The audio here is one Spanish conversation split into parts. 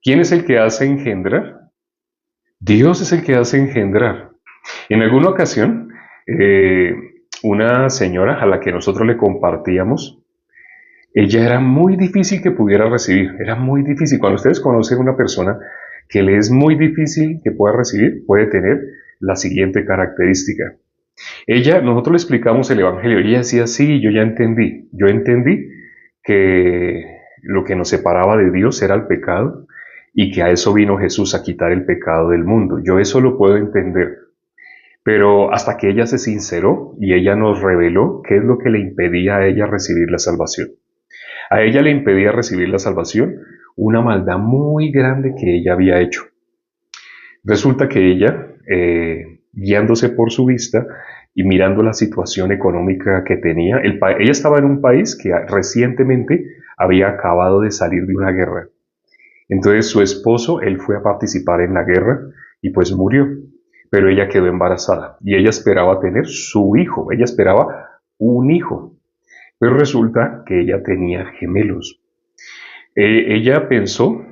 ¿Quién es el que hace engendrar? Dios es el que hace engendrar. En alguna ocasión, eh, una señora a la que nosotros le compartíamos, ella era muy difícil que pudiera recibir, era muy difícil. Cuando ustedes conocen a una persona que le es muy difícil que pueda recibir, puede tener la siguiente característica. Nosotros le explicamos el Evangelio y ella decía, sí, yo entendí que lo que nos separaba de Dios era el pecado y que a eso vino Jesús a quitar el pecado del mundo. Yo eso lo puedo entender. Pero hasta que ella se sinceró y ella nos reveló qué es lo que le impedía a ella recibir la salvación. A ella le impedía recibir la salvación una maldad muy grande que ella había hecho. Resulta que ella, guiándose por su vista y mirando la situación económica que tenía, ella estaba en un país que recientemente había acabado de salir de una guerra. Entonces su esposo, él fue a participar en la guerra y pues murió, pero ella quedó embarazada y ella esperaba tener su hijo, ella esperaba un hijo, pero resulta que ella tenía gemelos. Ella pensó,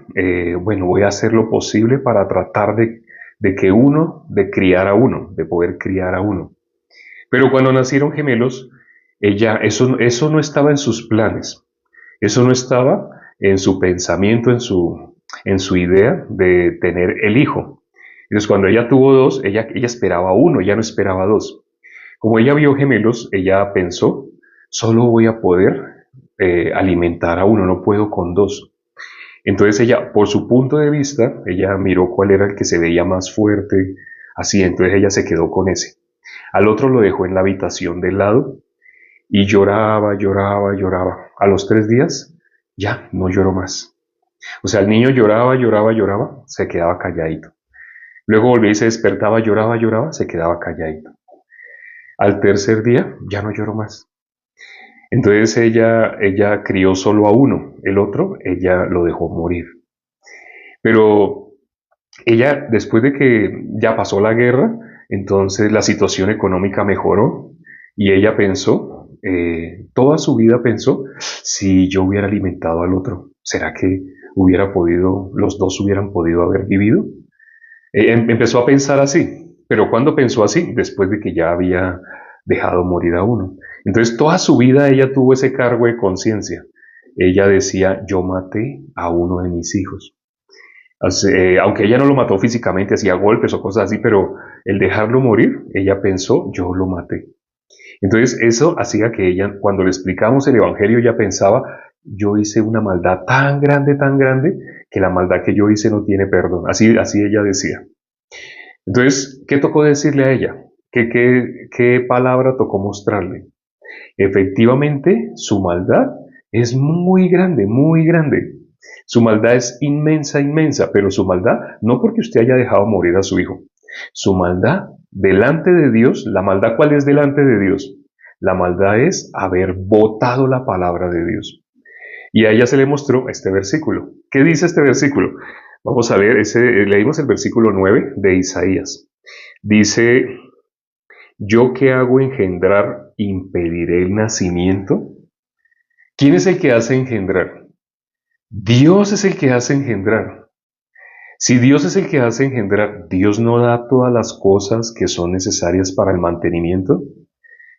bueno, voy a hacer lo posible para tratar de criar a uno, de poder criar a uno. Pero cuando nacieron gemelos, eso no estaba en sus planes, eso no estaba en su pensamiento, en su idea de tener el hijo. Entonces, cuando ella tuvo dos, ella esperaba uno, ya no esperaba dos. Como ella vio gemelos, ella pensó, solo voy a poder alimentar a uno, no puedo con dos. Entonces ella, por su punto de vista, ella miró cuál era el que se veía más fuerte, así, entonces ella se quedó con ese. Al otro lo dejó en la habitación del lado y lloraba, lloraba, lloraba. A los 3 días ya no lloró más. O sea, el niño lloraba, lloraba, lloraba, se quedaba calladito. Luego volvía y se despertaba, lloraba, lloraba, se quedaba calladito. Al tercer día ya no lloró más. Entonces ella crió solo a uno, el otro ella lo dejó morir. Pero ella, después de que ya pasó la guerra, entonces la situación económica mejoró y ella pensó, toda su vida pensó, si yo hubiera alimentado al otro, ¿será que los dos hubieran podido haber vivido? Empezó a pensar así, pero ¿cuándo pensó así? Después de que ya había dejado morir a uno. Entonces toda su vida ella tuvo ese cargo de conciencia. Ella decía, yo maté a uno de mis hijos. Aunque ella no lo mató físicamente, hacía golpes o cosas así, pero el dejarlo morir, ella pensó, yo lo maté. Entonces eso hacía que ella, cuando le explicamos el Evangelio, ella pensaba, yo hice una maldad tan grande, que la maldad que yo hice no tiene perdón. Así ella decía. Entonces, ¿qué tocó decirle a ella? ¿Qué palabra tocó mostrarle? Efectivamente, su maldad es muy grande, muy grande. Su maldad es inmensa, inmensa, pero su maldad no porque usted haya dejado morir a su hijo. Su maldad delante de Dios, ¿la maldad cuál es delante de Dios? La maldad es haber botado la palabra de Dios. Y a ella se le mostró este versículo. ¿Qué dice este versículo? Vamos a ver, leímos el versículo 9 de Isaías. Dice, ¿yo qué hago engendrar, impediré el nacimiento? ¿Quién es el que hace engendrar? Dios es el que hace engendrar. Si Dios es el que hace engendrar, ¿Dios no da todas las cosas que son necesarias para el mantenimiento?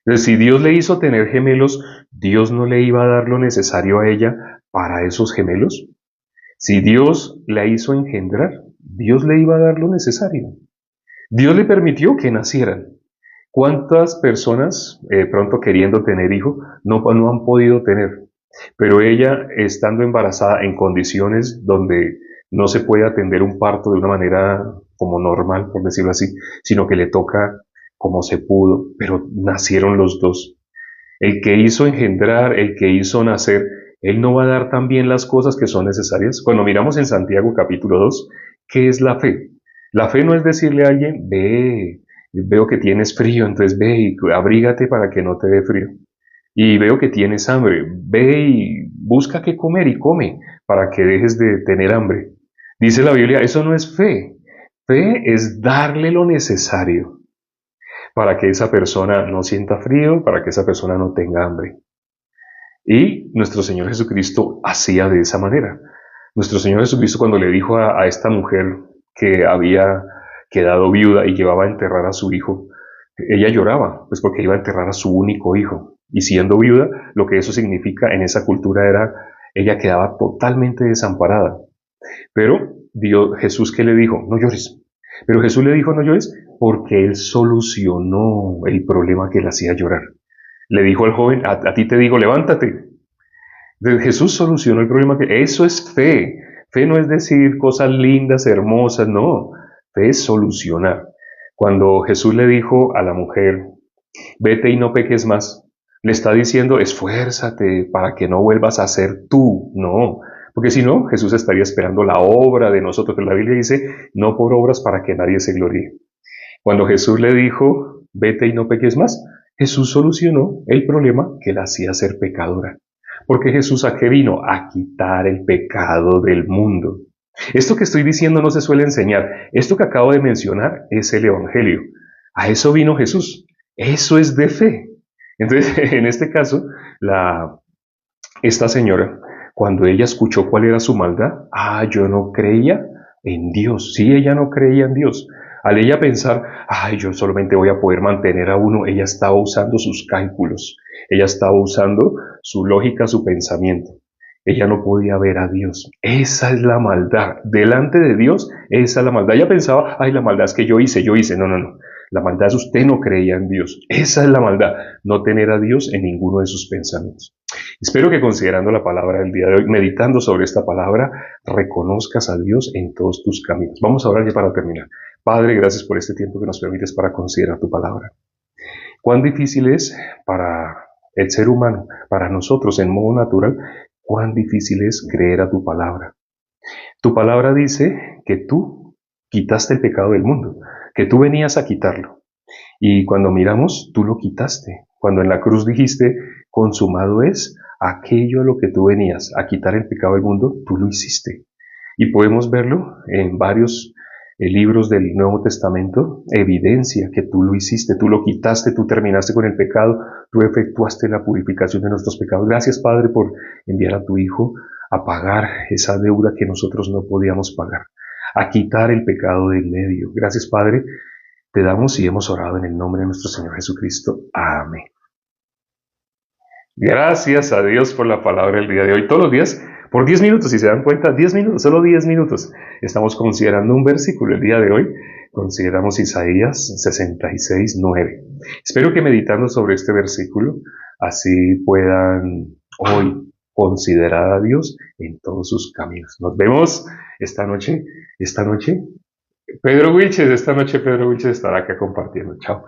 Entonces, si Dios le hizo tener gemelos, ¿Dios no le iba a dar lo necesario a ella para esos gemelos? Si Dios la hizo engendrar, Dios le iba a dar lo necesario. Dios le permitió que nacieran. ¿Cuántas personas, pronto queriendo tener hijos, no han podido tener? Pero ella, estando embarazada en condiciones donde no se puede atender un parto de una manera como normal, por decirlo así, sino que le toca como se pudo, pero nacieron los dos. El que hizo engendrar, el que hizo nacer, Él no va a dar también las cosas que son necesarias. Cuando miramos en Santiago capítulo 2, ¿qué es la fe? La fe no es decirle a alguien, ve, veo que tienes frío, entonces ve y abrígate para que no te dé frío. Y veo que tienes hambre, ve y busca qué comer y come para que dejes de tener hambre. Dice la Biblia, eso no es fe. Fe es darle lo necesario para que esa persona no sienta frío, para que esa persona no tenga hambre. Y nuestro Señor Jesucristo hacía de esa manera. Nuestro Señor Jesucristo, cuando le dijo a esta mujer que había quedado viuda y llevaba a enterrar a su hijo, ella lloraba, pues porque iba a enterrar a su único hijo. Y siendo viuda, lo que eso significa en esa cultura era, ella quedaba totalmente desamparada. Pero Jesús, ¿qué le dijo? No llores. Pero Jesús le dijo no llores porque Él solucionó el problema que le hacía llorar. Le dijo al joven, a ti te digo, levántate. Jesús solucionó el problema que... Eso es fe. Fe no es decir cosas lindas, hermosas, no. Fe es solucionar. Cuando Jesús le dijo a la mujer, vete y no peques más, le está diciendo, esfuérzate para que no vuelvas a ser tú. No, porque si no, Jesús estaría esperando la obra de nosotros. Pero la Biblia dice, no por obras para que nadie se gloríe. Cuando Jesús le dijo, vete y no peques más, Jesús solucionó el problema que la hacía ser pecadora. Porque Jesús a qué vino? A quitar el pecado del mundo. Esto que estoy diciendo no se suele enseñar. Esto que acabo de mencionar es el Evangelio. A eso vino Jesús. Eso es de fe. Entonces, en este caso, esta señora, cuando ella escuchó cuál era su maldad, yo no creía en Dios. Sí, ella no creía en Dios. Al ella pensar, yo solamente voy a poder mantener a uno, ella estaba usando sus cálculos. Ella estaba usando su lógica, su pensamiento. Ella no podía ver a Dios. Esa es la maldad. Delante de Dios, esa es la maldad. Ella pensaba, la maldad es que yo hice. No, no, no. La maldad es usted no creía en Dios. Esa es la maldad. No tener a Dios en ninguno de sus pensamientos. Espero que considerando la palabra del día de hoy, meditando sobre esta palabra, reconozcas a Dios en todos tus caminos. Vamos a orar ya para terminar. Padre, gracias por este tiempo que nos permites para considerar tu palabra. Cuán difícil es para el ser humano, para nosotros en modo natural, cuán difícil es creer a tu palabra. Tu palabra dice que tú quitaste el pecado del mundo, que tú venías a quitarlo. Y cuando miramos, tú lo quitaste. Cuando en la cruz dijiste, consumado es, aquello a lo que tú venías a quitar el pecado del mundo, tú lo hiciste. Y podemos verlo en varios libros del Nuevo Testamento, evidencia que tú lo hiciste, tú lo quitaste, tú terminaste con el pecado, tú efectuaste la purificación de nuestros pecados. Gracias, Padre, por enviar a tu Hijo a pagar esa deuda que nosotros no podíamos pagar, a quitar el pecado del medio. Gracias, Padre, te damos y hemos orado en el nombre de nuestro Señor Jesucristo. Amén. Gracias a Dios por la palabra del día de hoy. Todos los días, por 10 minutos, si se dan cuenta, 10 minutos, solo 10 minutos. Estamos considerando un versículo el día de hoy. Consideramos Isaías 66:9. Espero que meditando sobre este versículo, así puedan hoy considerar a Dios en todos sus caminos. Nos vemos esta noche. Esta noche Pedro Wilches estará acá compartiendo. Chao.